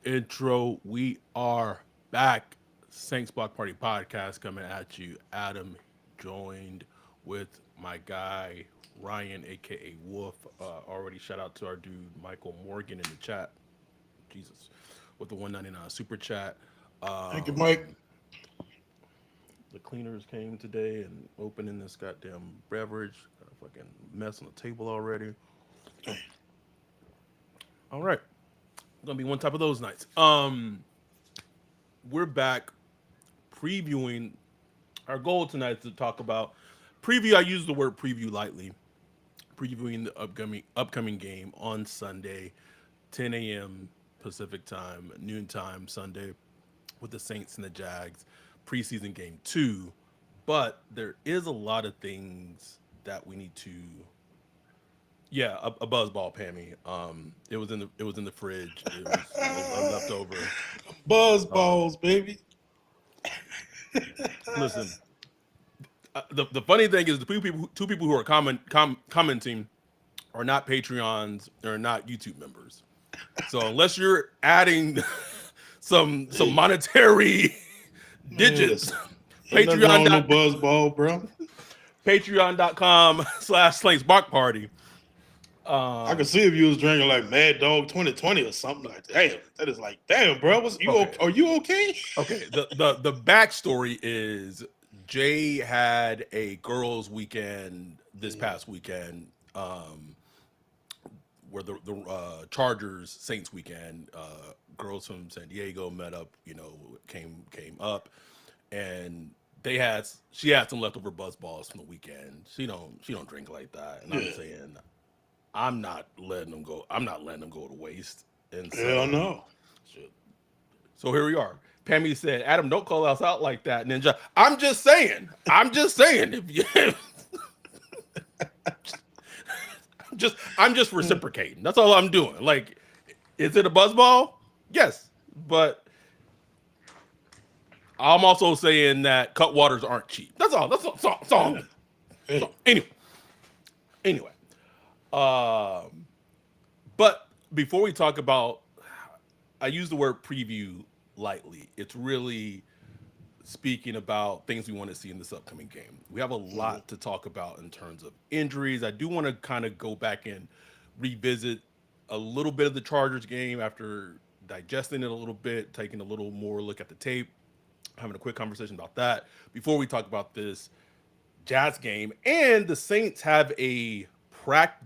intro. We are back. Saints Block Party podcast coming at you. Adam joined with my guy Ryan, aka Wolf. Already shout out to our dude Michael Morgan in the chat. Jesus, with the 199 super chat. Thank you, Mike. Um, the cleaners came today and opening this goddamn beverage. Got a fucking mess on the table already. All right, gonna be one type of those nights. We're back previewing. Our goal tonight is to talk about preview. I use the word preview lightly. Previewing the upcoming game on Sunday, 10 a.m. Pacific time, noon time Sunday, with the Saints and the Jags, preseason game two. But there is a lot of things that we need to. Yeah, a buzz ball, Pammy. It was in the fridge. It was a leftover. Buzz Um, balls, baby. Listen, the funny thing is the two people who are commenting are not Patreons or not YouTube members. So unless you're adding some monetary digits, Yes. Ain't nothing Patreon wrong with no dot buzz ball, bro. patreon.com/Slanks Block Party. I could Um, see if you was drinking like Mad Dog 2020 or something like that. Damn, that is like, damn, bro. okay, Are you okay? okay. The backstory is Jay had a girls' weekend this Mm, past weekend. Where the Chargers Saints weekend, girls from San Diego met up, came up, and she had some leftover buzz balls from the weekend. She don't drink like that, and I'm yeah. saying I'm not letting them go. I'm not letting them go to waste, and Hell so no. shit. So here we are. Pammy said, "Adam, don't call us out like that, Ninja." I'm just saying. I'm just saying. If you I'm just reciprocating. That's all I'm doing. Like, is it a buzzball? Yes, but I'm also saying that cut waters aren't cheap. That's all. That's all I'm Yeah. doing. Yeah. So anyway. Um, but before we talk about, I use the word preview lightly. It's really speaking about things we want to see in this upcoming game. We have a Mhm. lot to talk about in terms of injuries. I do want to kind of go back and revisit a little bit of the Chargers game after digesting it a little bit, taking a little more look at the tape, having a quick conversation about that before we talk about this Jazz game. And the Saints have a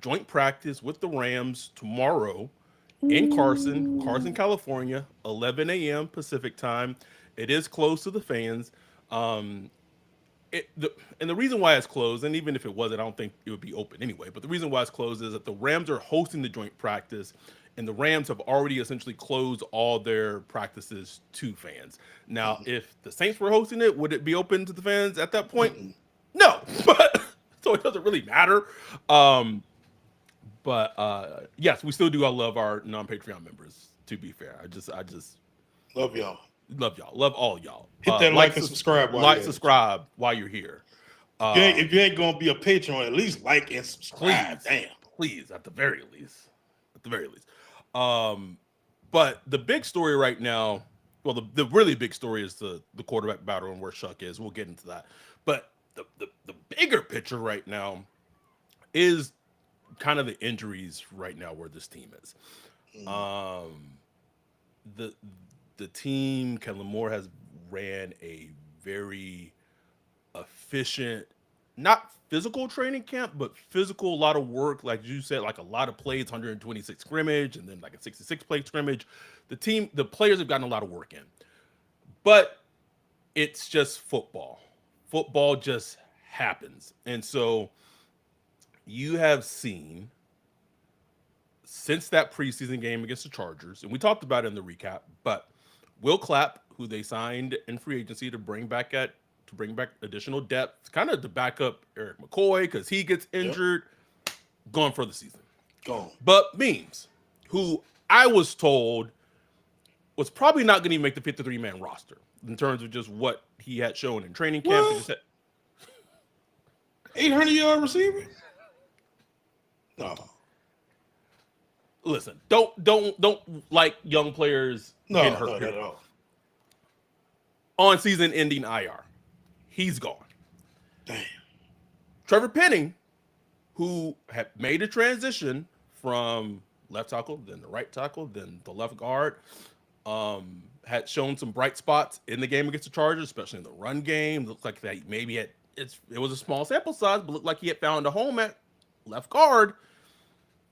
joint practice with the Rams tomorrow in Carson, California, 11 a.m. Pacific time. It is close to the fans. Um, and the reason why it's closed, and even if it wasn't, I don't think it would be open anyway. But the reason why it's closed is that the Rams are hosting the joint practice, and the Rams have already essentially closed all their practices to fans. Now, Mhm. if the Saints were hosting it, would it be open to the fans at that point? Mm-mm. No, but so it doesn't really matter. Um, but yes, we still do. I love our non-Patreon members. To be fair, I just Love y'all. love y'all. Love all y'all. Hit that like and subscribe while Like, you're at it. subscribe while you're here. If you ain't gonna be a patron, at least like and subscribe. Please, Damn. please, at the very least. Um, but the big story right now, well, the really big story is the quarterback battle and where Shough is. We'll get into that. But the bigger picture right now is kind of the injuries right now where this team is. Mm. Um, the the team, Kellen Moore has ran a very efficient, not physical training camp, but physical, a lot of work, like you said, like a lot of plays, 126 scrimmage, and then like a 66 play scrimmage. The players have gotten a lot of work in, but it's just football. Football just happens. And so you have seen since that preseason game against the Chargers, and we talked about it in the recap, but Will Clapp, who they signed in free agency to bring back additional depth, kind of to back up Eric McCoy because he gets Yep. injured, gone for the season. Gone. But Means, who I was told was probably not going to make the 53-man roster in terms of just what he had shown in training camp. He just What? had, 800-yard receiver? No. listen, don't like young players getting No, hurt. not Period. at all. On season ending IR, he's gone. Damn. Trevor Penning, who had made a transition from left tackle, then the right tackle, then the left guard, had shown some bright spots in the game against the Chargers, especially in the run game. Looked like that maybe it was a small sample size, but looked like he had found a home at left guard.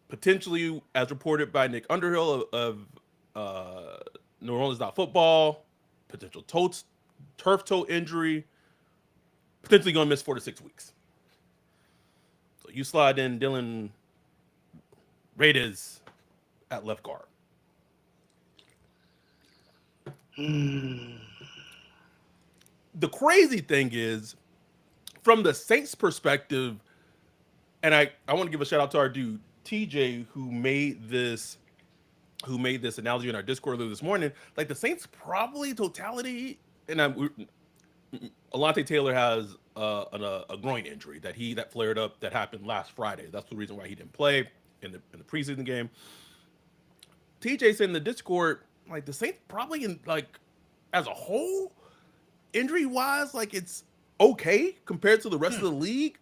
Potentially, as reported by Nick Underhill of New Orleans Football, potential turf toe injury, potentially going to miss 4 to 6 weeks. So you slide in Dylan Reines at left guard. The crazy thing is, from the Saints' perspective, and I want to give a shout out to our dude TJ who made this analogy in our Discord this morning. Like the Saints probably totality, and Alontae Taylor has a groin injury that flared up that happened last Friday. That's the reason why he didn't play in the preseason game. TJ said in the Discord, like the Saints probably in like as a whole, injury wise, like it's okay compared to the rest of the league.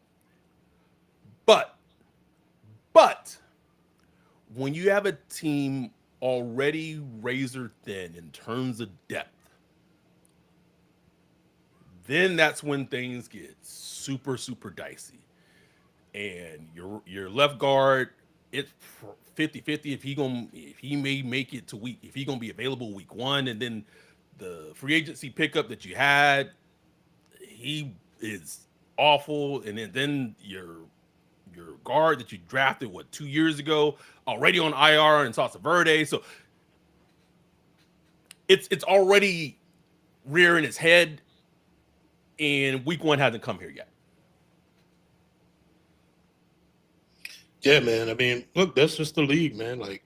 But when you have a team already razor thin in terms of depth, then that's when things get super, super dicey. And your left guard, it's 50-50 if he may make it to if he gonna be available week 1, and then the free agency pickup that you had, he is awful, and then your guard that you drafted 2 years ago already on IR and Salsa Verde, so it's already rearing its head, and week 1 hasn't come here yet. Yeah, man. I mean, look, that's just the league, man. Like,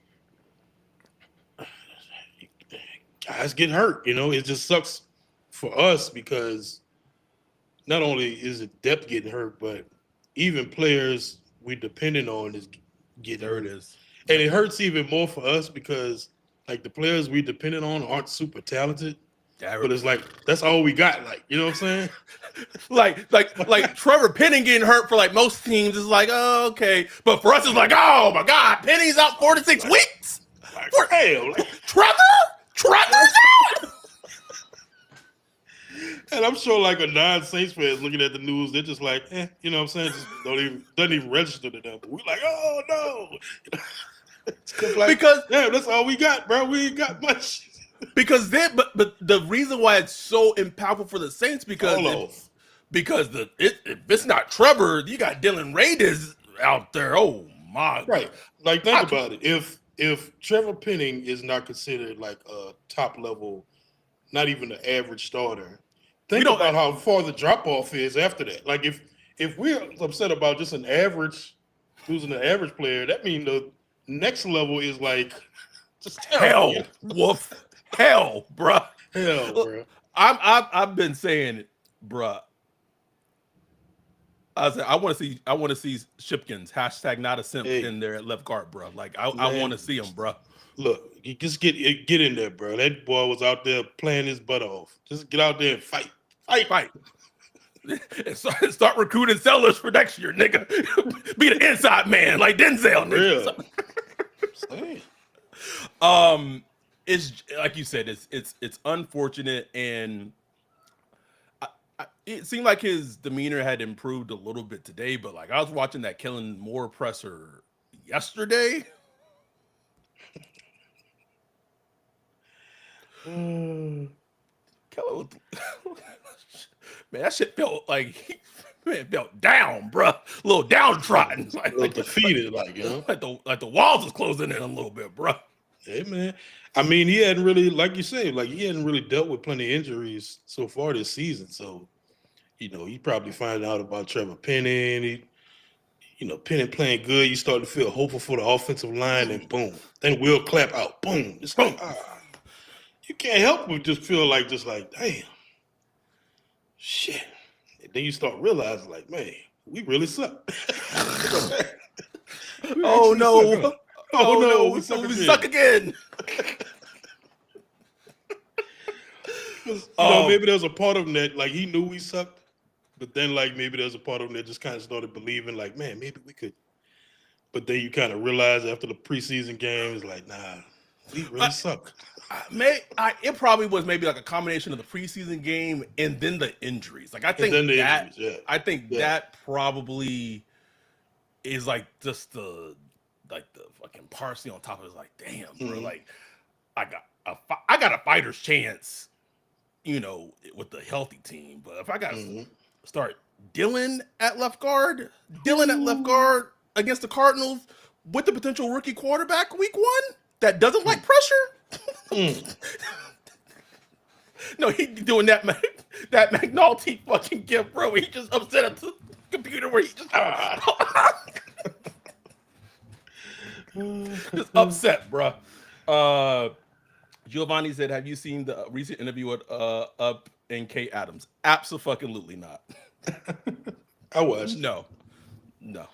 guys get hurt. It just sucks for us because not only is it depth getting hurt, but even players we depending on is getting hurt. There it is. And it hurts even more for us because, like, the players we depending on aren't super talented. But it's like that's all we got. Like, you know what I'm saying? like Trevor Penning getting hurt for like most teams is like, oh, okay, but for us it's like, oh my God, Penning's out 4 to 6 weeks. Like, hell, like, Trevor's out. And I'm sure like a non-Saints fan looking at the news, they're just like, you know what I'm saying? Just doesn't even register to them. But we're like, oh no. Like, because that's all we got, bro. We ain't got much. Because then, but the reason why it's so impactful for the Saints because if it's not Trevor, you got Dylan Reines out there. Oh my! Right. Like think about it. If Trevor Penning is not considered like a top level, not even an average starter, think about how far the drop off is after that. Like if we're upset about just an average, losing an average player, that means the next level is like just terrible. Hell, woof. Hell, bruh. Hell, bruh. I've been saying it, bruh. I said I want to see Shipkins # not a simp in there at left guard, bruh. Like I want to see him, bruh. Look, you just get in there, bro. That boy was out there playing his butt off. Just get out there and fight. And start recruiting sellers for next year, nigga. Be the inside man like Denzel, nigga. Real. It's like you said, it's unfortunate, and it seemed like his demeanor had improved a little bit today. But like I was watching that Kellen Moore presser yesterday. Kellen, man, that shit felt like felt down, bro. A little downtrodden, like defeated, like the walls was closing in a little bit, bro. Hey man, I mean, he hadn't really, like you say, like he hadn't really dealt with plenty of injuries so far this season. So, he probably find out about Trevor Penning. Penning playing good. You start to feel hopeful for the offensive line, and boom, then Will clap out, boom. It's like, you can't help but just feel like, damn, shit. And then you start realizing, like, man, we really suck. Oh no. Oh no, we suck we again. suck again. Maybe there's a part of him that like he knew we sucked, but then like maybe there's a part of him that just kind of started believing like, man, maybe we could. But then you kind of realize after the preseason game, it's like, nah, we really suck. It probably was maybe like a combination of the preseason game and then the injuries. Like I And think then the that injuries, yeah. I think Yeah. that probably is like just the fucking parsley on top of it. It's like, damn, bro, like I got a fighter's chance, with the healthy team. But if I got to start Dylan at left guard against the Cardinals with the potential rookie quarterback week 1 that doesn't like pressure. No, he doing that McNulty fucking gift, bro. He just upset at the computer where he just just upset, bro. Giovanni said, "Have you seen the recent interview with Up and Kay Adams?" Absolutely not. I watched. No. Nothing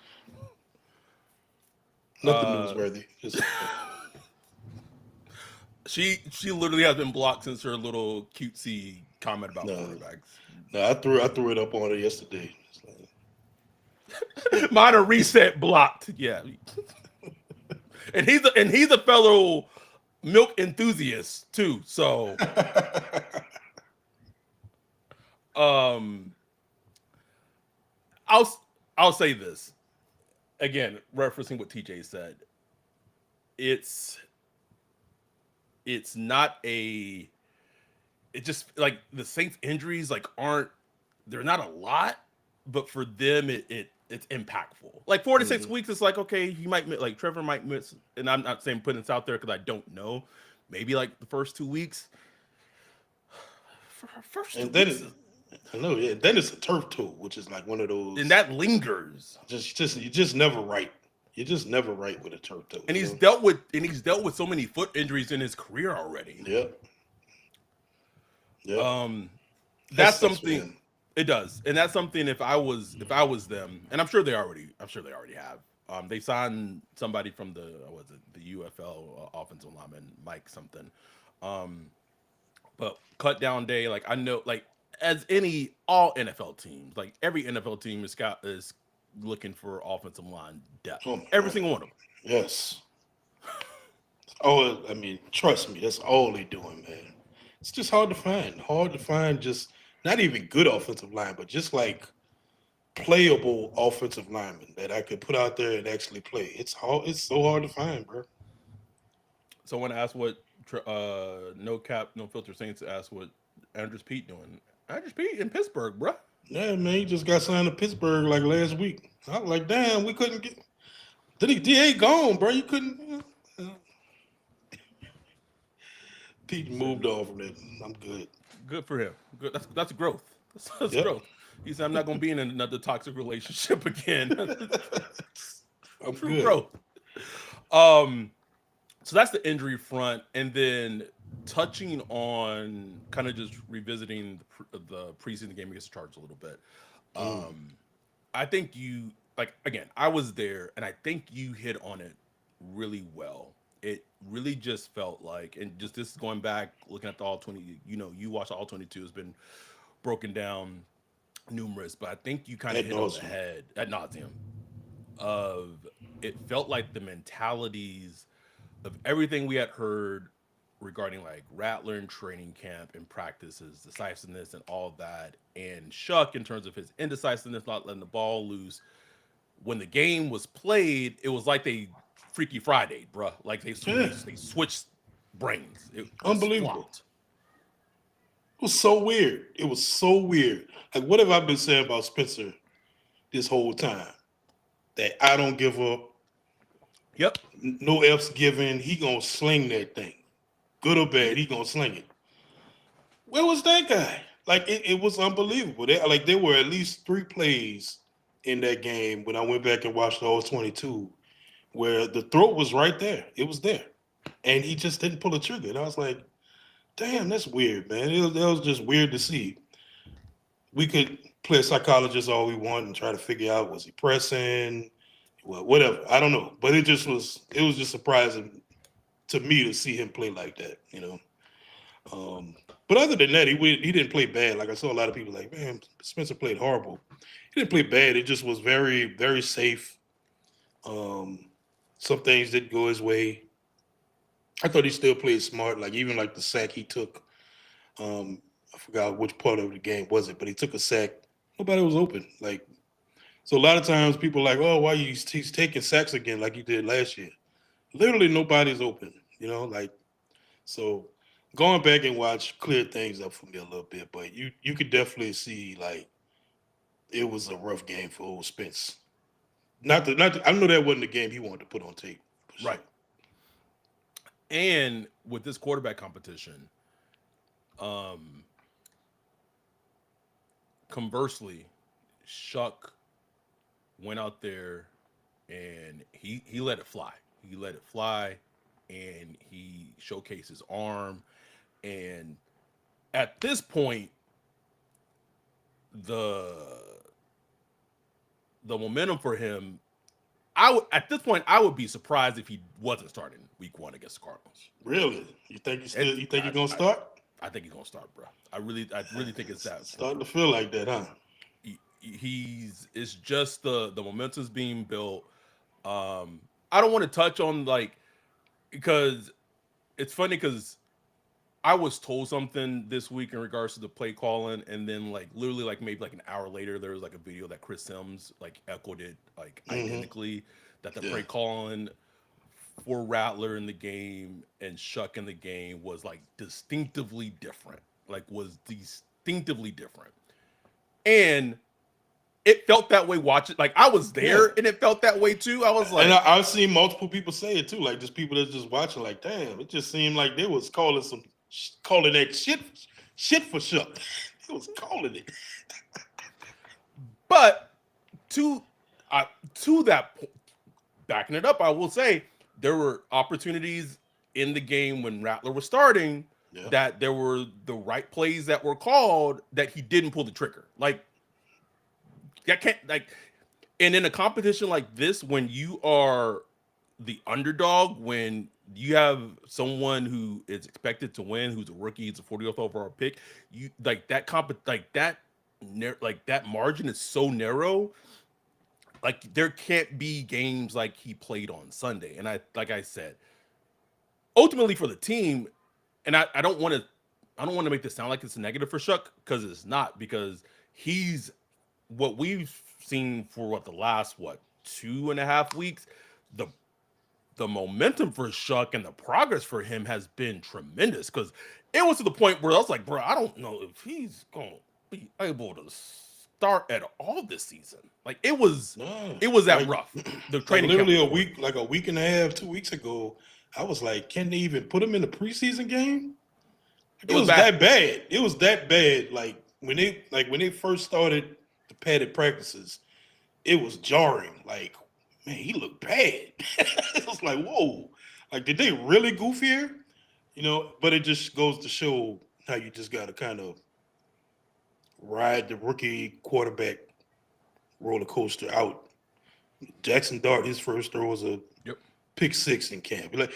newsworthy. She literally has been blocked since her little cutesy comment about quarterbacks. No, I threw it up on her yesterday. Mine are reset blocked. Yeah. and he's a fellow milk enthusiast too. So I'll say this. Again, referencing what TJ said. It's not it just like the Saints injuries they're not a lot, but for them it's impactful. Like 4 to 6 weeks, it's like, okay, he might like Trevor might miss, and I'm not saying putting this out there because I don't know. Maybe like the first 2 weeks. Then it's a turf toe, which is like one of those, and that lingers. You're just never right. You're just never right with a turf toe. And he's dealt with so many foot injuries in his career already. Yep. That's something. It does, and that's something. If I was them, and I'm sure they already have. They signed somebody from the UFL offensive lineman, Mike something. But cut down day, like I know, like as all NFL teams, like every NFL team is looking for offensive line depth. Every single one of them. Yes. Oh, I mean, trust me, that's all they doing, man. It's just hard to find just not even good offensive line, but just like playable offensive linemen that I could put out there and actually play. It's so hard to find, bro. Someone asked what no cap, no filter Saints asked what Andrews Pete doing. Andrews Pete in Pittsburgh, bro. Yeah, man, he just got signed to Pittsburgh like last week. I was like, damn, we couldn't get. DA gone, bro. You couldn't. Pete moved on from that. I'm good. Good for him. Good. That's growth. That's growth. He said, "I'm not going to be in another toxic relationship again." I'm True good. growth. So that's the injury front, and then touching on kind of just revisiting the preseason game against the Chargers a little bit. I think I was there, and I think you hit on it really well. It really just felt like, and just this is going back, looking at the all 20, you watch all 22, has been broken down numerous, but I think you kind of hit on the head ad nauseum of it felt like the mentalities of everything we had heard regarding like Rattler in training camp and practices, decisiveness and all that, and Shough in terms of his indecisiveness, not letting the ball loose. When the game was played, it was like they Freaky Friday, bruh. Like they switched brains. It was Unbelievable. flopped. It was so weird. Like, what have I been saying about Spencer this whole time? That I don't give up. Yep. No F's given. He gonna sling that thing. Good or bad, he gonna sling it. Where was that guy? Like, it was unbelievable. There were at least 3 plays in that game when I went back and watched the all 22 where the throat was right there. It was there. And he just didn't pull the trigger. And I was like, damn, that's weird, man. That was just weird to see. We could play psychologist all we want and try to figure out, was he pressing? well, whatever. I don't know, but it was just surprising to me to see him play like that. Um, but other than that, he didn't play bad. Like I saw a lot of people like, man, Spencer played horrible. He didn't play bad. It just was very very safe. Um, some things didn't go his way. I thought he still played smart. Like even like the sack he took. I forgot which part of the game was it, but he took a sack. Nobody was open. Like so, a lot of times people are like, oh, why he's taking sacks again like he did last year? Literally nobody's open. Like so. Going back and watch cleared things up for me a little bit, but you could definitely see like it was a rough game for old Spence. I know that wasn't the game he wanted to put on tape for sure. Right. And with this quarterback competition, um, conversely, Shough went out there and he let it fly. He let it fly, and he showcased his arm. And at this point, the the momentum for him, at this point I would be surprised if he wasn't starting week 1 against the Cardinals. Really? You think you think I, he's gonna start? I think he's gonna start, bro. I really think it's that Starting point. to feel like that, huh? It's just the momentum's being built. I don't want to touch on like, because it's funny because I was told something this week in regards to the play calling, and then like literally like maybe like an hour later, there was like a video that Chris Sims like echoed it like Mm-hmm. identically, that the Yeah. play calling for Rattler in the game and Shough in the game was like distinctively different. Like was distinctively different. And it felt that way watching. Like I was Yeah. there and it felt that way too. I was And like, I've seen multiple people say it too, like just people that's just watching, like, damn, it just seemed like they was calling that shit for sure. They was calling it. but to to that point, backing it up, I will say there were opportunities in the game when Rattler was starting Yeah. that there were the right plays that were called that he didn't pull the trigger. Like that can't like, and in a competition like this, when you are the underdog, when you have someone who is expected to win, who's a rookie, it's a 40th overall pick, you like that like that margin is so narrow. Like there can't be games like he played on Sunday. And I said, ultimately for the team, and I don't want to make this sound like it's a negative for Shough, because it's not, because he's what we've seen for the last 2.5 weeks, the the momentum for Shough and the progress for him has been tremendous, because it was to the point where I was like, bro, I don't know if he's gonna be able to start at all this season. Like No. it was that Like rough. The like training camp literally a report. week, like a week and a half, 2 weeks ago, I was like, can they even put him in the preseason game? Like, It it was was bad. that bad. It was that bad. Like when they first started the padded practices, it was jarring. Like, man, he looked bad. It was like, whoa. Like, did they really goof here? But it just goes to show how you just gotta kind of ride the rookie quarterback roller coaster out. Jackson Dart, his first throw was a Yep. pick six in camp. Like,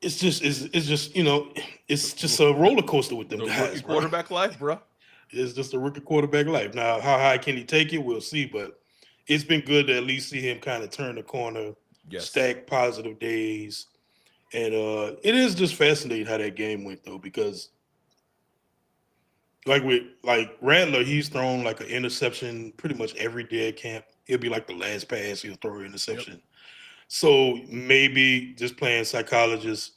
it's just The, it's just a roller coaster with them the rookie guys, bro. quarterback life, bro. It's just a rookie quarterback life. Now, how high can he take it? We'll see. But it's been good to at least see him kind of turn the corner, Yes. stack positive days, and it is just fascinating how that game went though, because like Rattler, he's thrown like an interception pretty much every day at camp. It'll be like the last pass he'll throw an Yep. interception. So maybe just playing psychologist,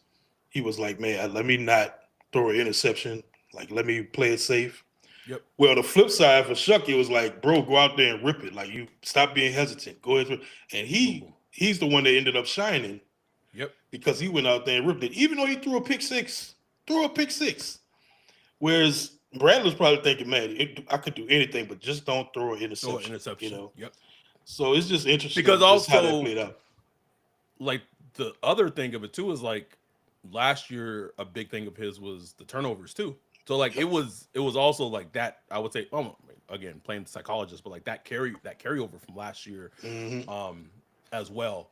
he was like, man, let me not throw an interception. Like, let me play it safe. Yep. Well, the flip side for Shough, it was like, bro, go out there and rip it. Like, you stop being hesitant. Go ahead. And Boom boom. he's the one that ended up shining Yep. because he went out there and ripped it. Even though he threw a pick six. Whereas Bradley's probably thinking, man, I could do anything, but just don't throw an Throw an interception. interception. Yep. So it's just Because interesting just how that also, played out. like, the other thing of it too is like last year a big thing of his was the turnovers too. So like Yep. it was also like that, I would say, again playing the psychologist, but like that carryover from last year, Hmm. um as well.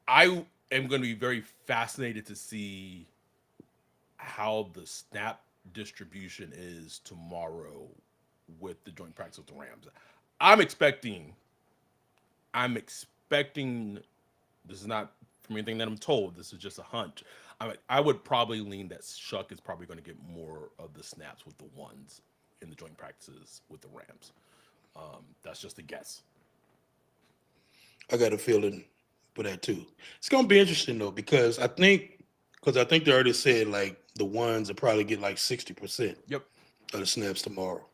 I am going to be very fascinated to see how the snap distribution is tomorrow with the joint practice with the Rams. I'm expecting, I'm expecting, this is not from anything that I'm told, this is just a hunch. I would probably lean that Shough is probably going to get more of the snaps with the ones in the joint practices with the Rams. That's just a guess. I got a feeling for that too. It's gonna be interesting though because I think they already said like the ones will probably get like 60% Yep. of the snaps tomorrow.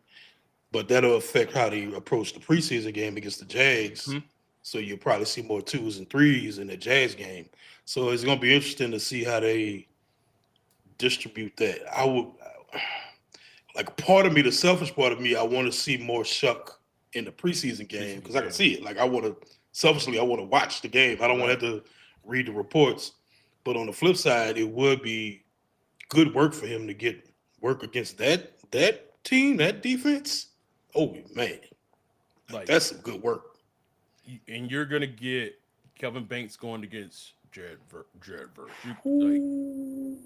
But that'll affect how they approach the preseason game against the Jags. Hmm. So you'll probably see more twos and threes in the Jags game. So it's gonna be interesting to see how they distribute that. I would like part of me, the selfish part of me, I want to see more Shuck in the preseason game Preseason because I can game. see it. Like I want to selfishly, I want to watch the game. I don't want to have to read the reports. But on the flip side, it would be good work for him to get work against that team, that defense. Oh man, like Like, that's some good work. and you're gonna get Kelvin Banks going against Jared Verse. Like, Ooh,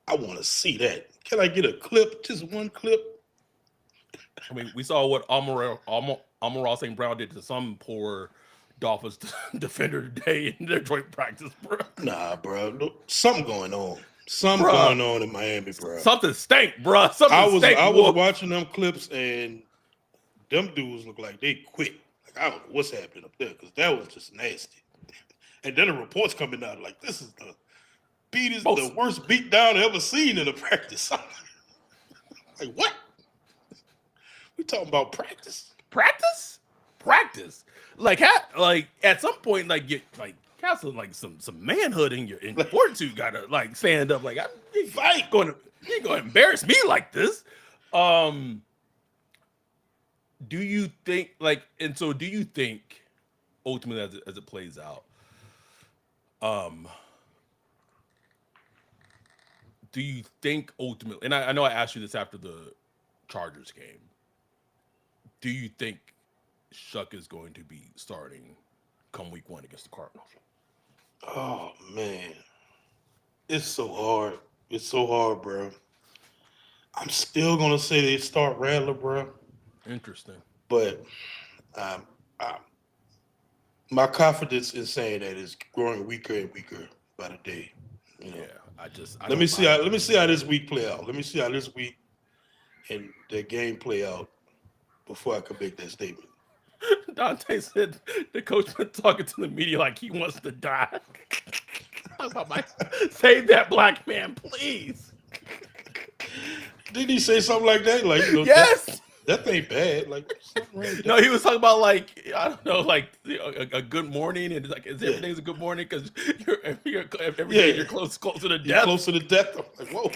I want to see that. Can I get a clip? Just one clip? I mean, we saw what Amon St. Brown did to some poor Dolphins defender today in their joint practice, bro. Nah, bro. Something going on. Something Bruh, going on in Miami, bro. something stank, bro. Something stank. I was Wolf. watching them clips and them dudes look like they quit. Like I don't know what's happening up there because that was just nasty. And then the reports coming out like this is Most the worst beat down I ever seen in a practice. Like what? We talking about practice? practice, practice. Like at some point, like you like have some manhood in your fortitude. Gotta like stand up. Like you ain't gonna embarrass me like this. Um, do you think like and so do you think ultimately as it plays out? Um, do you think ultimately? And I know I asked you this after the Chargers game. Do you think Shough is going to be starting come week 1 against the Cardinals? Oh man, it's so hard. It's so hard, bro. I'm still gonna say they start Rattler, bro. Interesting. But um, I, my confidence in saying that is growing weaker and weaker by the day. You know. Yeah, I don't buy it. Let me see how this week play out. Let me see how this week and the game play out before I can make that statement. Dante said the coach been talking to the media like he wants to die. Save that black man, please. Didn't he say something like that? Like Yes. that ain't bad. Like something wrong with No, that. he was talking about like I don't know, like a good morning and like is Yeah. everything's a good morning because every Yeah. day you're closer to You're death. close to the death. I'm like, whoa.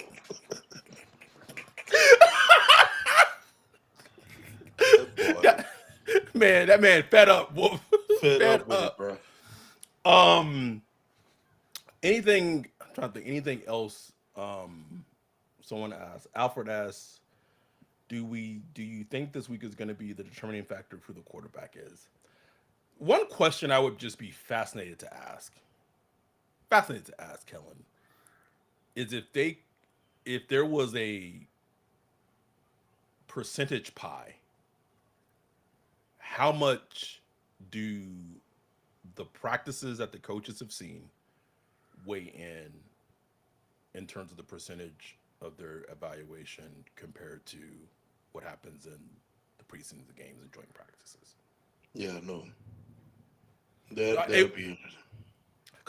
That boy, Man, that man fed up, Wolf. fed Fed up with it, up. bro. Um, anything? I'm trying to think. Anything else? Someone asked. Alfred asked, Do you think this week is going to be the determining factor of who the quarterback is?" One question I would just be fascinated to ask Kellen, is if there was a percentage pie, how much do the practices that the coaches have seen weigh in terms of the percentage of their evaluation compared to what happens in the preseason games and joint practices? Yeah, no. I, That'll it, be interesting.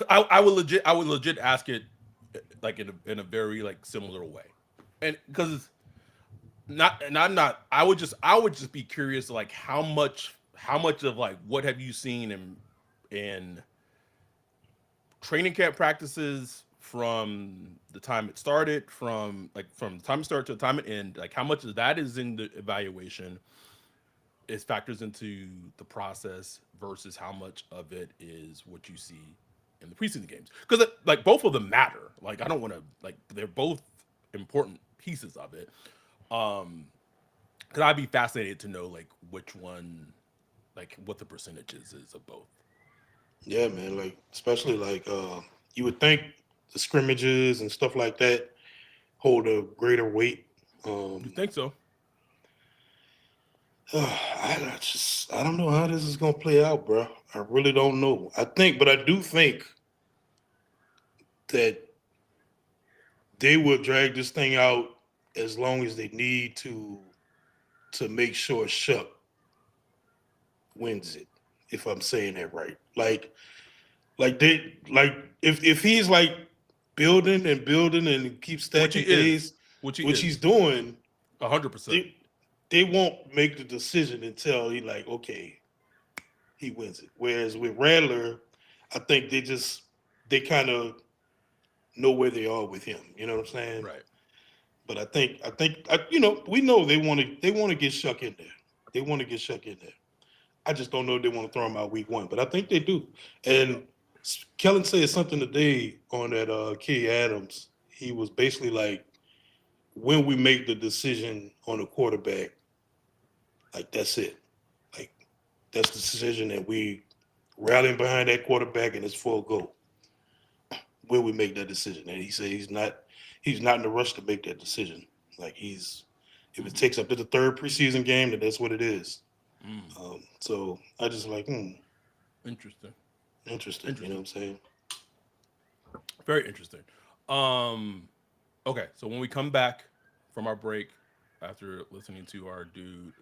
I would legit ask it like in a very like similar way, and because not I would just be curious like how much of like what have you seen in training camp practices from the time it started, from the time it started to the time it ended, like how much of that is in the evaluation is factors into the process versus how much of it is what you see in the preseason games, because like both of them matter. Like I don't want to like they're both important pieces of it. Because I'd be fascinated to know like which one, like what the percentages is of both. Yeah, man. Like especially like you would think the scrimmages and stuff like that hold a greater weight. You Um, think so? I don't know how this is gonna play out, bro. I really don't know. But I do think that they will drag this thing out as long as they need to make sure Shough wins it. If I'm saying that right, like if he's like building and building and keep Which he stacking is. A's, Which he which he's is. doing, 100%. they won't make the decision until he like okay he wins it. Whereas with Rattler, I think they kind of know where they are with him. You know what I'm saying? Right. But you know we know they want to get Shuck in there. They want to get Shuck in there. I just don't know if they want to throw him out week one, but I think they do. And Kellen said something today on that Key Adams. He was basically like, when we make the decision on the quarterback, like that's it. Like that's the decision that we rallying behind that quarterback and it's full go. When we make that decision, and he said he's not in the rush to make that decision. Like if it Mm-hmm. takes up to the third preseason game, then that's what it is. Mm. So I just like, Interesting. interesting. You know what Interesting. I'm saying? Very interesting. Um, okay, so when we come back from our break, after listening to our dude,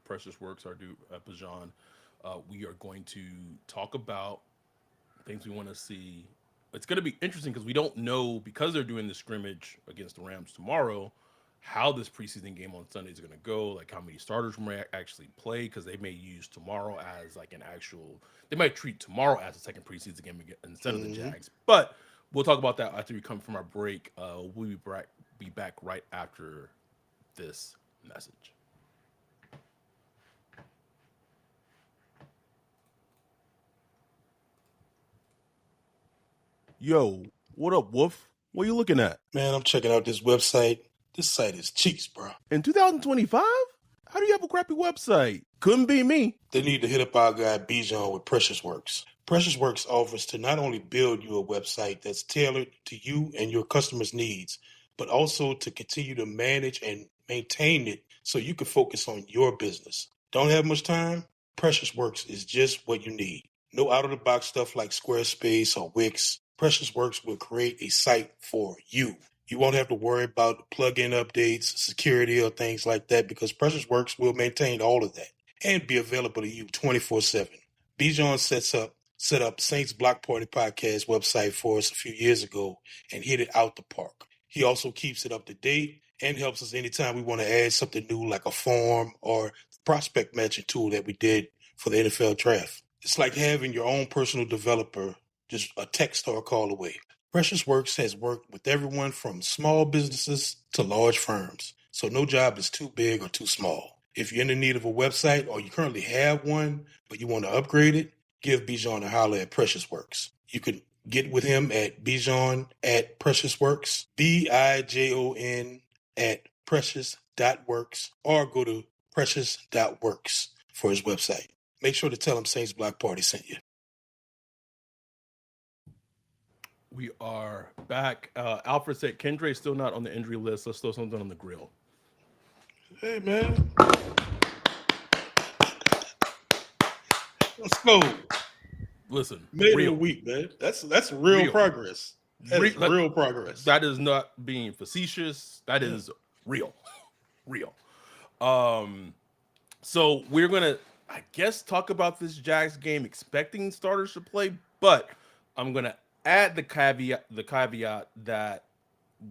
Precious Works, our dude, Bajan, we are going to talk about things we want to see. It's going to be interesting because we don't know, because they're doing the scrimmage against the Rams tomorrow, how this preseason game on Sunday is going to go. Like how many starters may actually play, because they may use tomorrow as like an actual. They might treat tomorrow as a second preseason game instead of the Mm-hmm. Jags. But we'll talk about that after we come from our break. We'll be back right after this message. Yo, what up, Wolf? What are you looking at? Man, I'm checking out this website. This site is cheeks, bro. In 2025? How do you have a crappy website? Couldn't be me. They need to hit up our guy Bijan with Precious Works. Precious Works offers to not only build you a website that's tailored to you and your customers' needs, but also to continue to manage and maintain it so you can focus on your business. Don't have much time? Precious Works is just what you need. No out of the box stuff like Squarespace or Wix. Precious Works will create a site for you. You won't have to worry about plugin updates, security, or things like that because Precious Works will maintain all of that and be available to you 24/7. Bijan set up Saints Block Party Podcast website for us a few years ago and hit it out the park. He also keeps it up to date and helps us anytime we want to add something new like a form or prospect matching tool that we did for the NFL draft. It's like having your own personal developer just a text or a call away. Precious Works has worked with everyone from small businesses to large firms, so no job is too big or too small. If you're in the need of a website or you currently have one, but you want to upgrade it, give Bijan a holler at Precious Works. You can get with him at Bijan at Precious Works, Bijon at precious.works, or go to precious.works for his website. Make sure to tell him Saints Block Party sent you. We are back. Alfred said Kendra is still not on the injury list. Let's throw something on the grill. Hey, man. Let's go. Listen, Made in a real, week, man. That's real real, progress. That is like, real progress. that is not being facetious. That Yeah. is real, real. Um, so we're gonna, I guess, talk about this Jags game, expecting starters to play, but I'm gonna add the caveat that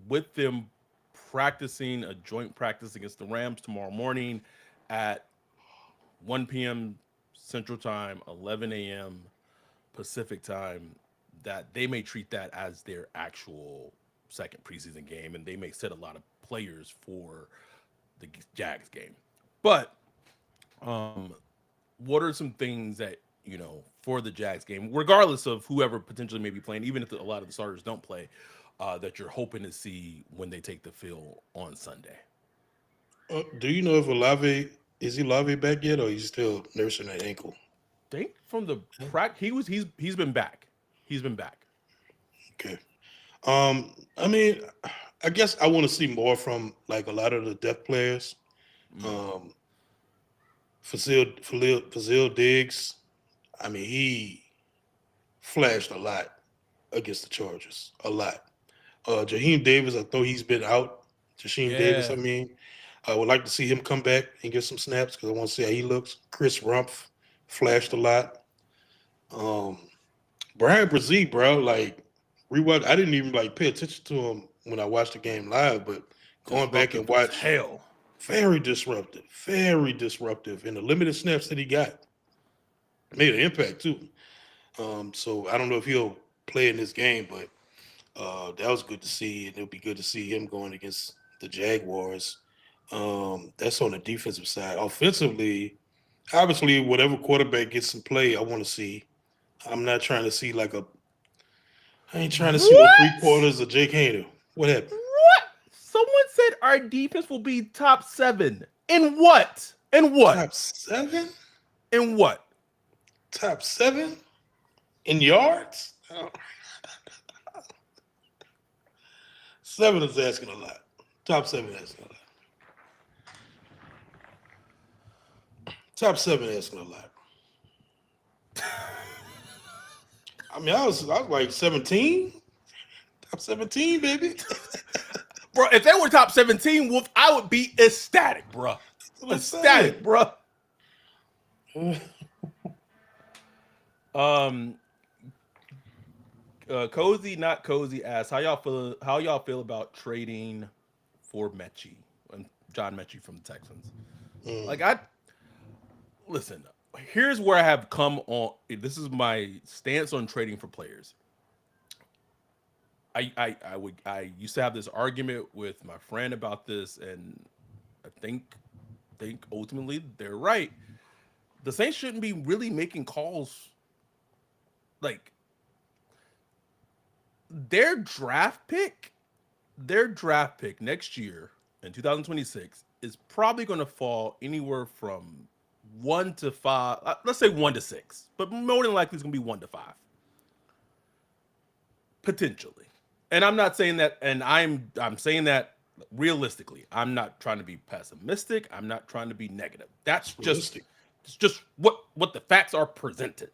with them practicing a joint practice against the Rams tomorrow morning at 1 p.m. Central Time, 11 a.m. Pacific Time, that they may treat that as their actual second preseason game, and they may set a lot of players for the Jags game. But um, what are some things that for the Jags game, regardless of whoever potentially may be playing, even if a lot of the starters don't play, that you're hoping to see when they take the field on Sunday? Do you know if Olave is he Olave back yet, or he's still nursing that ankle? think from the he's been back. He's been back. Okay. I mean, I guess I want to see more from like a lot of the depth players. Mm. Um, Fazil Diggs. I mean, he flashed a lot against the Chargers. A lot. Jaheim Davis, I thought he's been out. Jaheim Davis, I Yeah. mean, I would like to see him come back and get some snaps because I want to see how he looks. Chris Rumpf flashed a lot. Um, Brian Brzee, bro, like rewatch. I didn't even like pay attention to him when I watched the game live, but going back and Disruptive as watch, hell. very disruptive, and the limited snaps that he got made an impact too. So I don't know if he'll play in this game, but that was good to see, and it'll be good to see him going against the Jaguars. That's on the defensive side. Offensively, obviously, whatever quarterback gets some play, I want to see. I'm not trying to see like a. I ain't trying to see no three What? quarters of Jake Hayner. What happened? What? Someone said our defense will be top 7. In what? In what? Top 7? In what? Top 7 in yards? Oh. 7 is asking a lot. Top 7 asking a lot. Top 7 asking a lot. I mean, I was like 17. Top 17, baby. Bro, if they were top 17, Wolf, I would be ecstatic, bro. Ecstatic, bro. Cozy, not cozy asks, how y'all feel about trading for Mechie and John Mechie from the Texans? Like I listen, here's where I have come on. This is my stance on trading for players. I used to have this argument with my friend about this, and I think ultimately they're right. The Saints shouldn't be really making calls like their draft pick, their draft pick next year in 2026 is probably going to fall anywhere from 1 to 5. Let's say 1 to 6, but more than likely it's going to be 1 to 5, potentially. And I'm not saying that, and I'm saying that realistically. I'm not trying to be pessimistic. I'm not trying to be negative. That's just it's just what the facts are presented.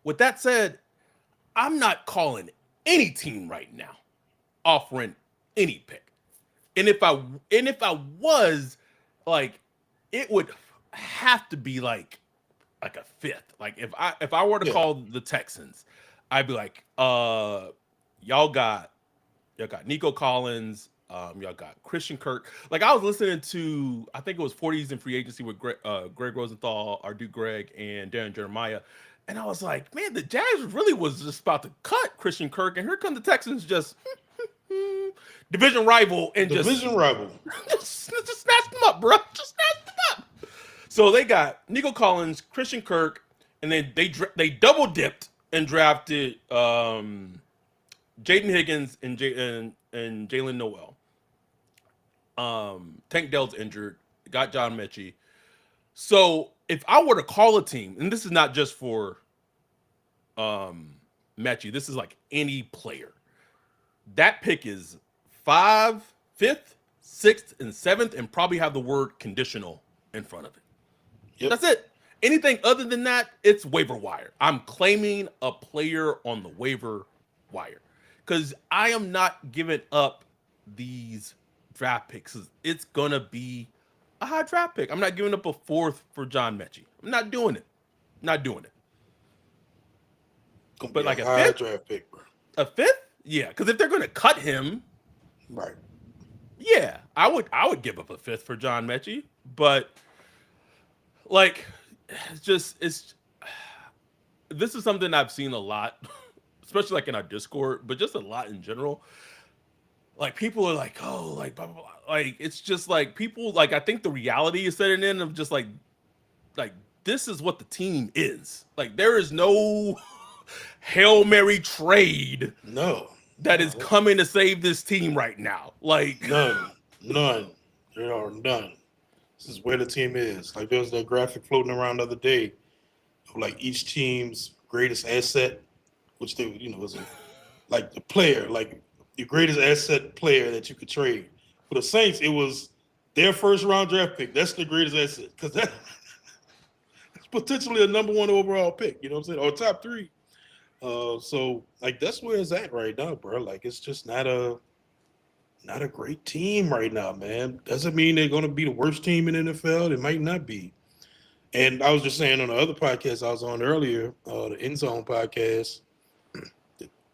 With that said, I'm not calling any team right now offering any pick. And if I was, like, it would have to be like a fifth. Like if I were to call the Texans, I'd be like, y'all got Nico Collins, y'all got Christian Kirk. Like I was listening to, I think it was 40s in free agency with Greg Rosenthal, our dude Greg, and Darren Jeremiah. And I was like, man, the Jags really was just about to cut Christian Kirk, and here come the Texans, just division rival, and division rival, just snatched them up, bro. Just snatched them up. So they got Nico Collins, Christian Kirk, and then they double dipped and drafted Jaden Higgins and Jalen Noel. Tank Dell's injured. Got John Mechie. So if I were to call a team, and this is not just for Mechie, this is like any player. That pick is 5th, 6th, and 7th, and probably have the word conditional in front of it. Yep. That's it. Anything other than that, it's waiver wire. I'm claiming a player on the waiver wire because I am not giving up these draft picks. It's gonna be a high draft pick. I'm not giving up a 4th for John Mechie. I'm not doing it. Not doing it. But like a high 5th draft pick, bro. A 5th? Yeah, because if they're gonna cut him, right? Yeah, I would give up a 5th for John Mechie, but like, it's this is something I've seen a lot, especially like in our Discord, but just a lot in general. Like people are like, oh, like blah, blah, blah. Like it's just like people like I think the reality is setting in of just like this is what the team is. Like there is no Hail Mary trade that is coming to save this team right now. Like none. There are none. This is where the team is. Like there was that graphic floating around the other day like each team's greatest asset, which they was like the player, like the greatest asset player that you could trade. For the Saints, it was their first round draft pick. That's the greatest asset because that's potentially a number one overall pick. You know what I'm saying? Or top three. So like that's where it's at right now, bro. Like it's just not a great team right now, man. Doesn't mean they're gonna be the worst team in the NFL. It might not be. And I was just saying on the other podcast I was on earlier, the End Zone podcast,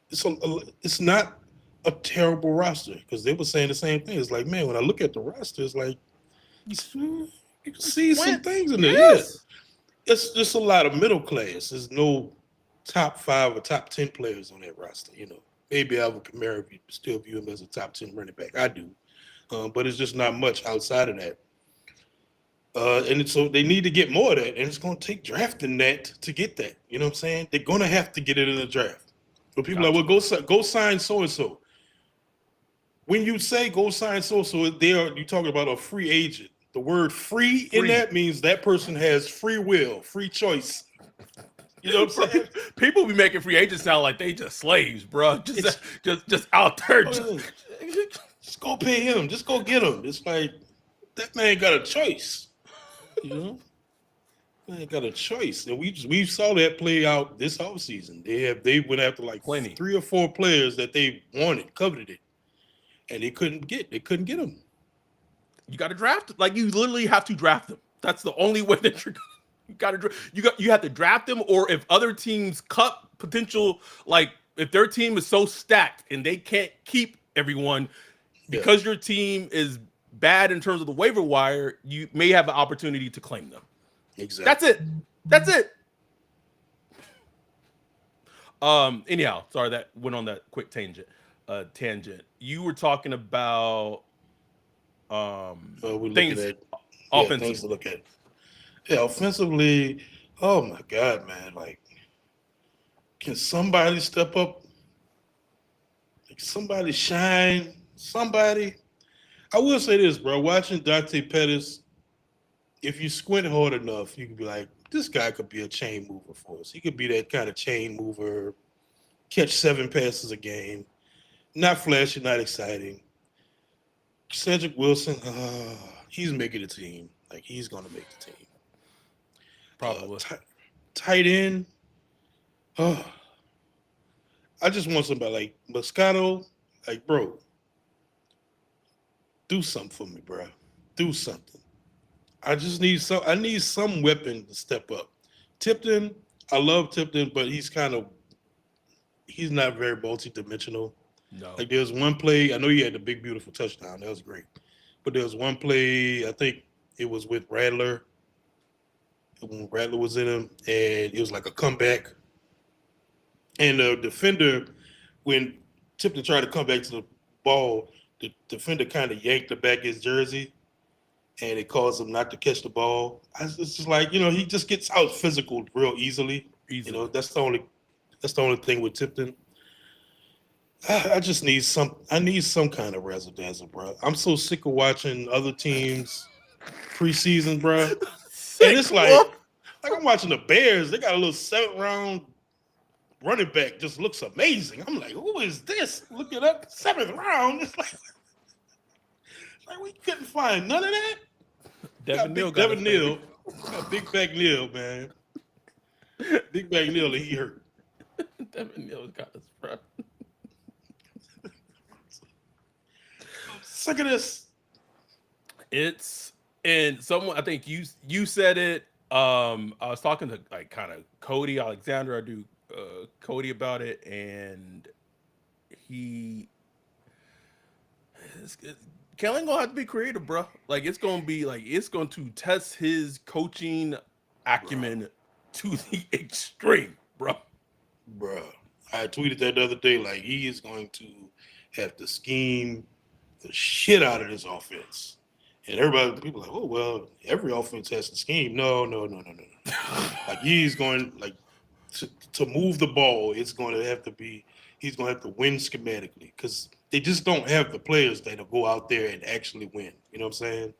it's not a terrible roster because they were saying the same thing. It's like, man, when I look at the roster, it's like you can see some Wentz, things in there. Yeah, yes. it's just a lot of middle class. There's no top 5 or top 10 players on that roster. Maybe Alvin Kamara, if you still view him as a top 10 running back. I do, but it's just not much outside of that. And so they need to get more of that, and it's going to take drafting that to get that. You know what I'm saying? They're going to have to get it in the draft. But people are like, well, go sign so and so. When you say go sign so and so, you're talking about a free agent. The word free in that means that person has free will, free choice. You know what I'm saying? People be making free agents sound like they just slaves, bro. Just out there. Just go pay him. Just go get him. It's like that man got a choice. Man got a choice, and we saw that play out this offseason. They went after like Plenty. 3 or 4 players that they wanted, coveted it, and they couldn't get them. You got to draft. Like you literally have to draft them. That's the only way that you got to you have to draft them, or if other teams cut potential, like if their team is so stacked and they can't keep everyone because your team is bad in terms of the waiver wire, you may have an opportunity to claim them. Exactly. That's it. Anyhow, sorry that went on that quick tangent. You were talking about we're things looking at offensively. things to look at. Yeah, offensively, oh my God, man! Like, can somebody step up? Like, somebody shine? Somebody? I will say this, bro. Watching Dante Pettis, if you squint hard enough, you can be like, this guy could be a chain mover for us. He could be that kind of chain mover, catch 7 passes a game, not flashy, not exciting. Cedric Wilson, he's making the team. Like, he's going to make the team. Probably. Tight end, I just want somebody like Moscato. Like, bro, do something for me, bro. Do something. I need some weapon to step up. Tipton, I love Tipton, but he's not very multi-dimensional. No. Like there's one play, I know he had the big beautiful touchdown. That was great. But there was one play, I think it was with Rattler. When Rattler was in him, and it was like a comeback. And the defender, when Tipton tried to come back to the ball, the defender kind of yanked the back of his jersey, and it caused him not to catch the ball. It's just like, he just gets out physical real easily. That's the only thing with Tipton. I just need some kind of razzle dazzle, bro. I'm so sick of watching other teams preseason, bro. And it's like I'm watching the Bears. They got a little 7th round running back, just looks amazing. I'm like, who is this? Look it up, 7th round. It's like we couldn't find none of that. Devin Neal. Got Big Back Neal, man. Big Back Neal, he hurt. Devin Neal got us, bro. Sick of this. And someone, I think you said it. I was talking to like kind of Cody Alexander. I do Cody about it, and Kellen gonna have to be creative, bro. Like it's going to test his coaching acumen to the extreme, bro. Bro, I tweeted that the other day. Like he is going to have to scheme the shit out of this offense. And people are like, oh, well, every offense has to scheme. No. Like he's going, like, to move the ball, he's going to have to win schematically because they just don't have the players that'll go out there and actually win. You know what I'm saying?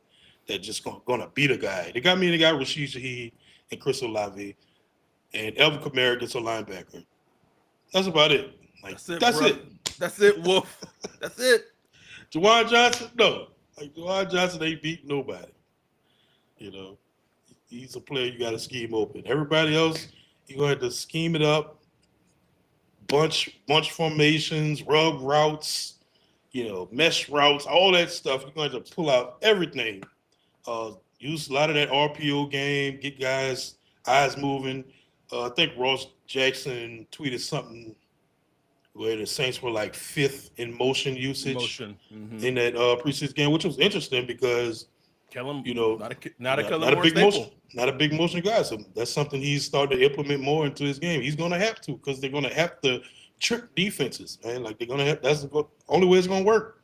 They're just going to beat a guy. They got Rashid Shaheed and Chris Olave. and Elvin Kamara gets a linebacker. That's about it. Like That's it, that's bro. it. That's it, Wolf. That's it. Jawan Johnson, no. Like Jawan Johnson ain't beat nobody. You know, he's a player you got to scheme open. Everybody else, you gonna have to scheme it up, bunch formations, rug routes, mesh routes, all that stuff. You're going to pull out everything. Use a lot of that RPO game, get guys eyes moving. I think Ross Jackson tweeted something where the Saints were like fifth in motion usage Motion. Mm-hmm. in that preseason game, which was interesting because Kellen, you know not a Kellen not a Moore big motion, staple. not a big motion guy. So that's something he's started to implement more into his game. He's going to have to because they're going to have to trick defenses, man. Like they're going to have. That's the only way it's going to work.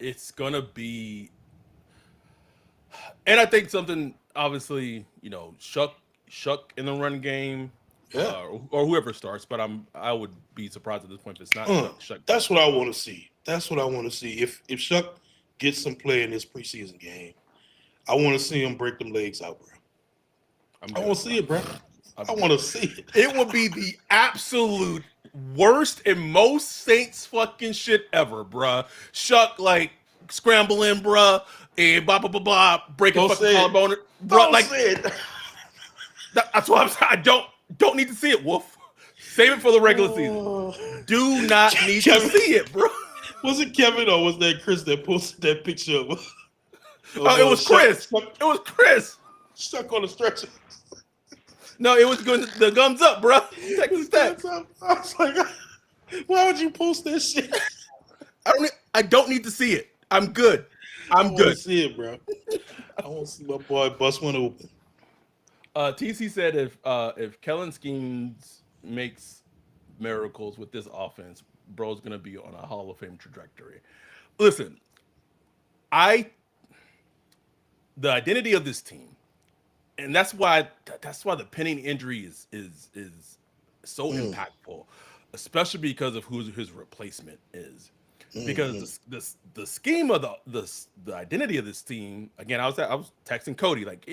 It's gonna be, and I think something obviously, Shough in the run game, Yeah. or whoever starts. But I would be surprised at this point if it's not Shough. That's what I want to see. That's what I want to see. If Shough gets some play in this preseason game, I want to see him break them legs out, bro. I want to see it, bro. I want to see it. It would be the absolute worst and most Saints fucking shit ever, bruh. Shough like scrambling, bruh, and blah blah blah blah, breaking Don't fucking say it. collarbone, bruh. Don't Like say it. that's what I'm saying. I don't need to see it, Wolf. Save it for the regular season. Do not need to see it, bro. Was it Kevin or was that Chris that posted that picture of Oh, it was Chris. It was Chris. Stuck on the stretcher? No, it was good. The gums up, bro. Texas Tech. I was like, why would you post that shit? I don't need to see it. I'm good. I'm good. I want to see it, bro. I want to see my boy bust one open. TC said if Kellen Schemes makes miracles with this offense, bro's gonna be on a Hall of Fame trajectory. Listen, the identity of this team, and that's why the pending injury is so impactful, especially because of who his replacement is. Because the scheme of the identity of this team, again, I was texting Cody like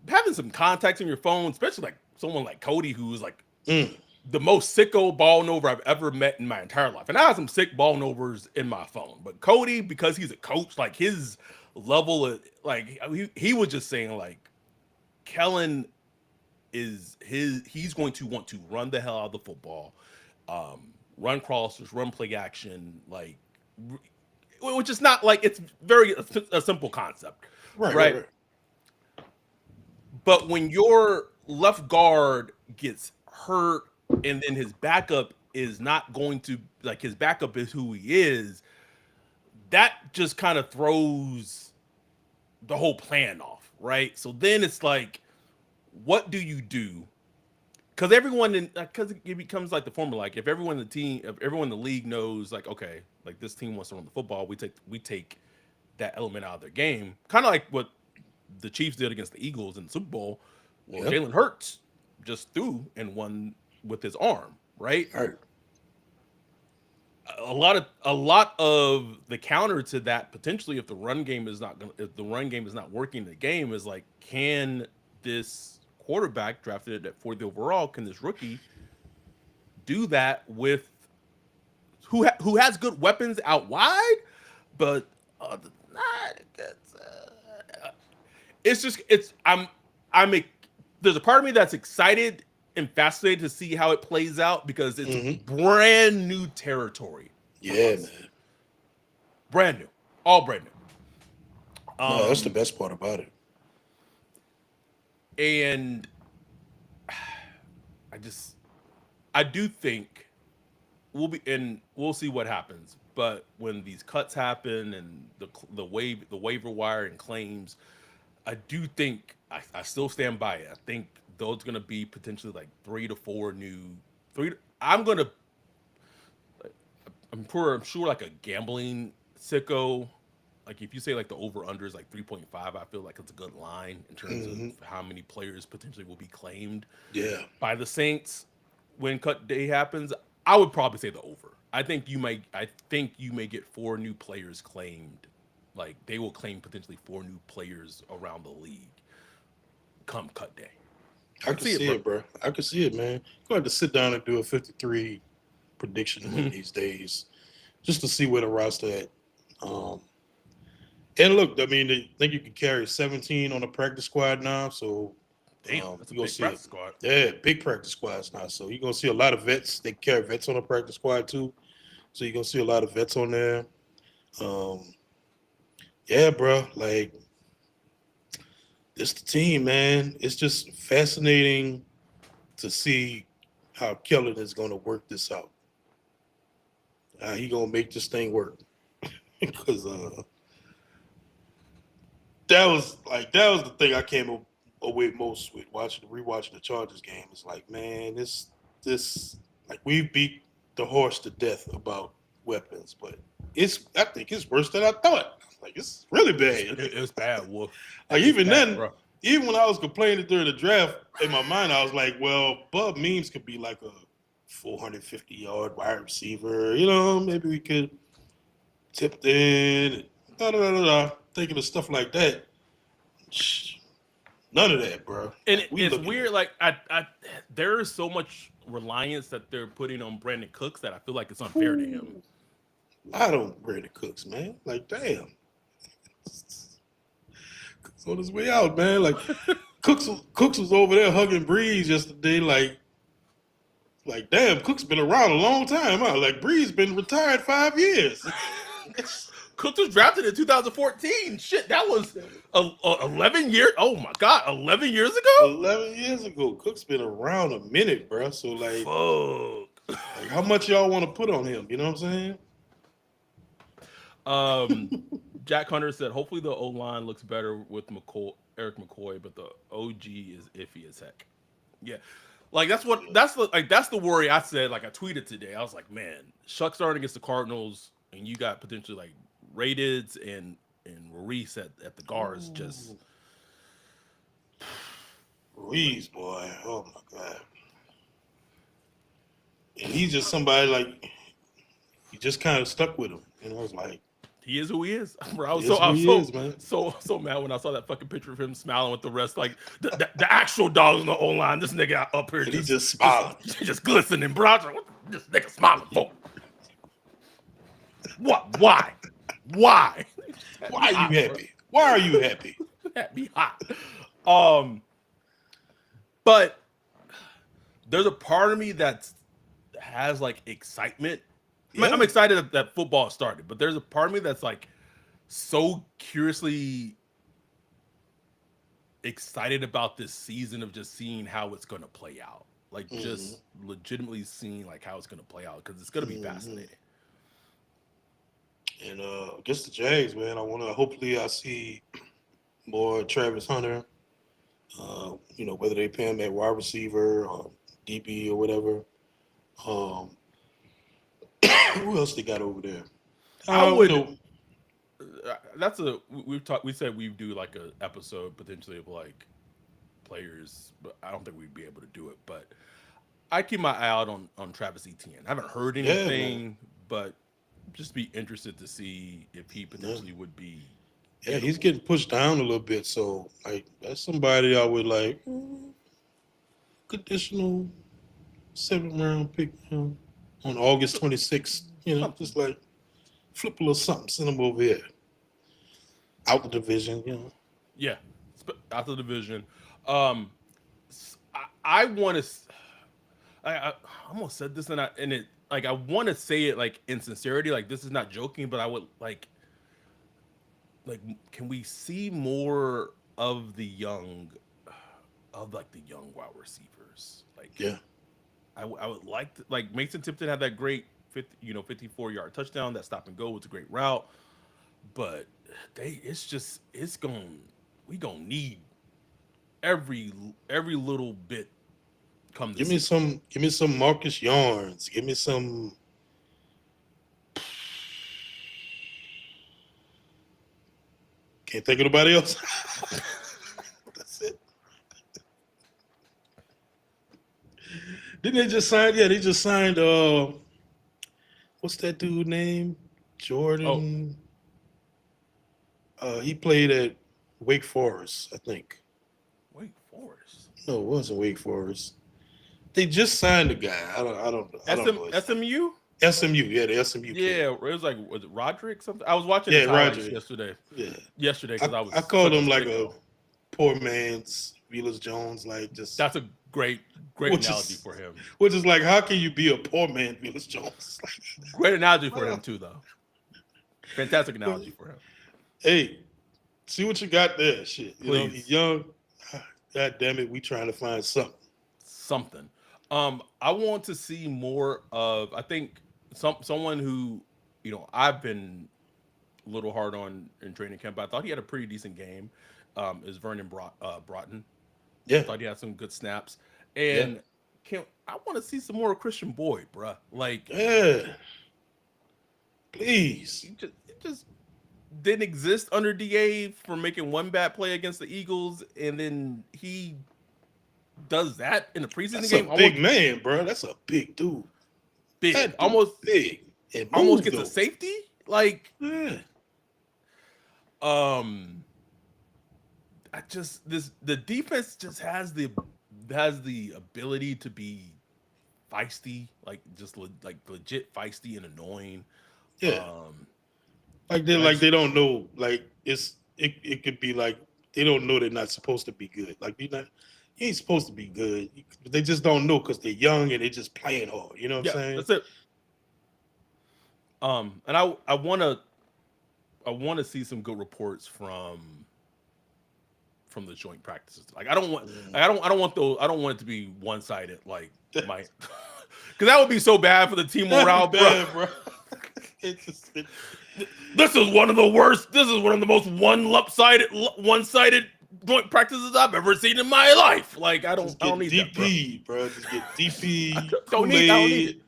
having some contacts in your phone, especially like someone like Cody who's like the most sicko ball nover I've ever met in my entire life. And I have some sick ball novers in my phone, but Cody, because he's a coach, like his level of like he was just saying like Kellen he's going to want to run the hell out of the football, run crossers, run play action, like which is not like it's very a simple concept, right? But when your left guard gets hurt and then his backup is not going to like his backup is who he is, that just kind of throws the whole plan off, right? So then it's like, what do you do? Because it becomes like the formula. Like if everyone in the league knows, like okay, like this team wants to run the football, we take that element out of their game, kind of like what the Chiefs did against the Eagles in the Super Bowl. Well, Jalen Hurts just threw and won with his arm, right? All right. A lot of the counter to that potentially, if the run game is not working in the game, is like, can this quarterback drafted at 40th overall, can this rookie do that with who has good weapons out wide, but there's a part of me that's excited and fascinated to see how it plays out because it's brand new territory. Yeah, man. Brand new. All brand new. No, that's the best part about it. And I do think we'll see what happens. But when these cuts happen and the waiver wire and claims, I do think I still stand by it. I think those going to be potentially like 3 to 4 new. I'm sure like a gambling sicko. Like if you say like the over under is like 3.5, I feel like it's a good line in terms of how many players potentially will be claimed by the Saints when cut day happens. I would probably say the over. I think you may get 4 new players claimed. Like they will claim potentially 4 new players around the league. come cut day. I can see it, bro. I can see it, man. Going to sit down and do a 53 prediction one of these days, just to see where the roster at. Um, and look, I mean, I think you can carry 17 on the practice squad now, so Damn, that's a you're gonna big see practice it. squad. Yeah, big practice squads now, so you're gonna see a lot of vets. They carry vets on the practice squad too, so you're gonna see a lot of vets on there. Um, yeah, bro, like it's the team, man. It's just fascinating to see how Kellen is gonna work this out. How he gonna make this thing work? Because that was the thing I came away most with rewatching the Chargers game. It's like, man, this like we beat the horse to death about weapons, but I think it's worse than I thought. Like it's really bad. It's bad, Wolf. Like It's even bad, then, bro. even when I was complaining during the draft, in my mind I was like, well, Bub Means could be like a 450-yard wide receiver. Maybe we could tip in. Da, da, da, da, da, thinking of stuff like that. None of that, bro. And Like, we it's looking weird. at Like there is so much reliance that they're putting on Brandon Cooks that I feel like it's unfair to him. I don't Brandon Cooks, man. Like, damn. Cooks on his way out, man. Like, Cooks was over there hugging Breeze yesterday. Like, damn, Cook's been around a long time, huh? Like, Breeze been retired 5 years. Cooks was drafted in 2014. Shit, that was 11 years. Oh my god, 11 years ago. 11 years ago, Cook's been around a minute, bro. So, Fuck. like how much y'all want to put on him? You know what I'm saying? Jack Hunter said, hopefully the O line looks better with Eric McCoy, but the OG is iffy as heck. Yeah, like that's the worry. I said, like I tweeted today. I was like, man, Shough starting against the Cardinals, and you got potentially like Radids and Ruiz at the guards. Just Ruiz, boy. Oh my god. And he's just somebody like he just kind of stuck with him. It's like he is who he is. Bro, I was man. so mad when I saw that fucking picture of him smiling with the rest, like the actual dogs in the O line. This nigga up here just smiling, just glistening, bro. I was like, what this nigga smiling for? What? Why? Why? Why are you happy? Why are you happy? That be hot. But there's a part of me that has like excitement. Yeah. I'm excited that football started, but there's a part of me that's like so curiously excited about this season of just seeing how it's going to play out. Like just legitimately seeing like how it's going to play out because it's going to be fascinating. And against the Jags, man, hopefully I see more Travis Hunter. Whether they pay him at wide receiver or DB or whatever. Who else they got over there? I would. That's we said we'd do like a episode potentially of like players, but I don't think we'd be able to do it. But I keep my eye out on Travis Etienne. I haven't heard anything, but just be interested to see if he potentially would be. Yeah, he's getting pushed down a little bit, so like that's somebody I would like conditional 7th-round pick on August 26th. Just like flip a little something, send him over here out the division. Yeah, out the division. I want to. I almost said this and it like I want to say it like in sincerity, like this is not joking, but I would like can we see more of the young wide receivers? Like, yeah, I would like to, like Mason Tipton had that great 54-yard touchdown. That stop and go was a great route, but we gonna need every little bit. Give me some Marcus Yarns. Give me some. Can't think of nobody else. That's it. Didn't they just sign? Yeah, they just signed. What's that dude name? Jordan. He played at Wake Forest, I think. Wake Forest. No, it wasn't Wake Forest. They just signed the guy. I don't know his name. SMU? SMU, yeah, the SMU kid. Yeah, it was like, was it Roderick something? I was watching his Yeah, highlights Roger. yesterday. Yeah. Yesterday because I was I called such a him like a sicko. poor man's Velas Jones, like just That's a great which analogy is for him. which is like how can you be a poor man Velas Jones? Great analogy for him Well, too, though. Fantastic but analogy for him. hey, see what you got there. Shit. You know, he's Please, young. God damn it, we trying to find something. something. I want to see more of. I think someone who, I've been a little hard on in training camp. But I thought he had a pretty decent game. Is Vernon Broughton? I Yeah, thought he had some good snaps, yeah, and I want to see some more Christian Boyd, bruh. Like yeah. Please. it just didn't exist under Da for making one bad play against the Eagles, and then he does that in the preseason That's a game. big Almost man, bro. That's a big dude. big, That dude almost big. And almost move gets a though. safety. Like, Yeah. um, I just this the defense just has the ability to be feisty, like just like legit feisty and annoying. Yeah. Um, Like and I just they don't know. Like it could be like they don't know they're not supposed to be good. Like you ain't supposed to be good. They just don't know because they're young and they just playing hard. You know what I'm yeah, saying? that's it. And I want to see some good reports from the joint practices. Like Mm. I don't want those. I don't want it to be one sided. Like my, because that would be so bad for the team That'd morale, be bro. bad, bro. It, This is one of the worst. This is one of the most one sided joint practices I've ever seen in my life. Like just I don't get need that, bro. DP, bro. Just get DP, I don't need it. Kool-Aid,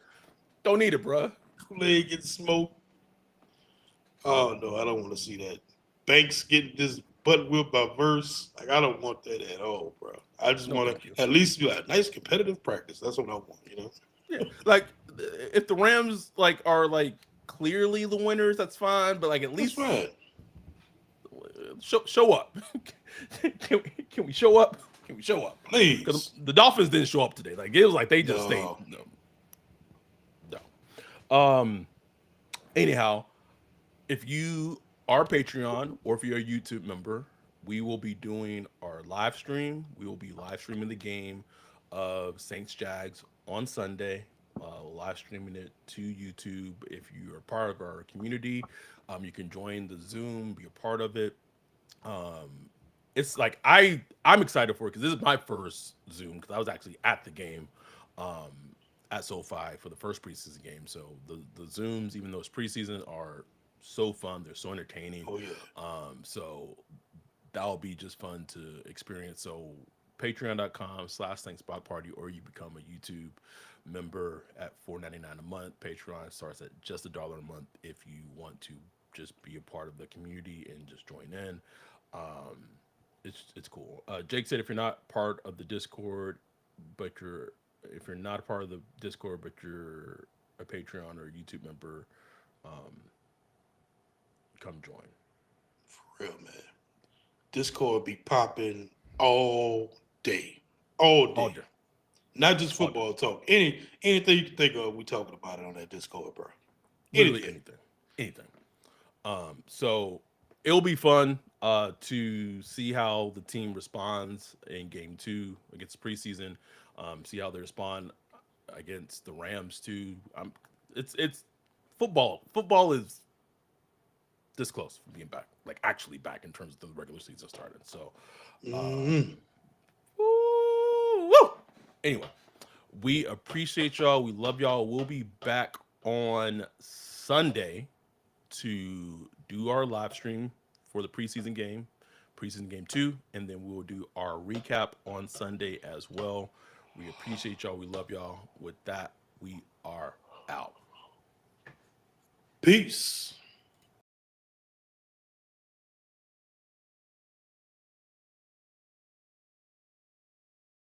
Don't need it, bro. Kool-Aid getting smoked. Oh no, I don't want to see that. Banks getting this butt whipped by Verse. Like I don't want that at all, bro. I just No, want thank you. to at least be like nice competitive practice. That's what I want, you know. Yeah, like if the Rams are clearly the winners, that's fine. But at That's least fine. show up. Can we show up? Can we show up? Because Please. the Dolphins didn't show up today. Like it was like they just stayed. No. No, no. Anyhow, if you are Patreon or if you're a YouTube member, we will be doing our live stream. We will be live streaming the game of Saints Jags on Sunday. Live streaming it to YouTube. If you are part of our community, you can join the Zoom, be a part of it. Um, it's like I'm excited for it because this is my first Zoom because I was actually at the game um, at SoFi for the first preseason game. So the Zooms, even though it's preseason, are so fun. They're so entertaining. Oh yeah. So that'll be just fun to experience. So patreon.com/thanksbot party, or you become a YouTube member at $4.99 a month. Patreon starts at just $1 a month if you want to just be a part of the community and just join in. Um, it's cool. Jake said if you're not part of the Discord, but if you're not a part of the Discord, but you're a Patreon or a YouTube member, um, come join. For real, man. Discord be popping all day. All All day. day. Not just All day. football talk. Anything you can think of, we talking about it on that Discord, bro. Literally Anything. anything. So it'll be fun to see how the team responds in game 2 against preseason. See how they respond against the Rams too. It's football. Football is this close from being back, like actually back in terms of the regular season started. So, Mm-hmm. woo! Anyway, we appreciate y'all. We love y'all. We'll be back on Sunday to do our live stream for the preseason game 2, and then we will do our recap on Sunday as well. We appreciate y'all. We love y'all. With that, we are out. Peace.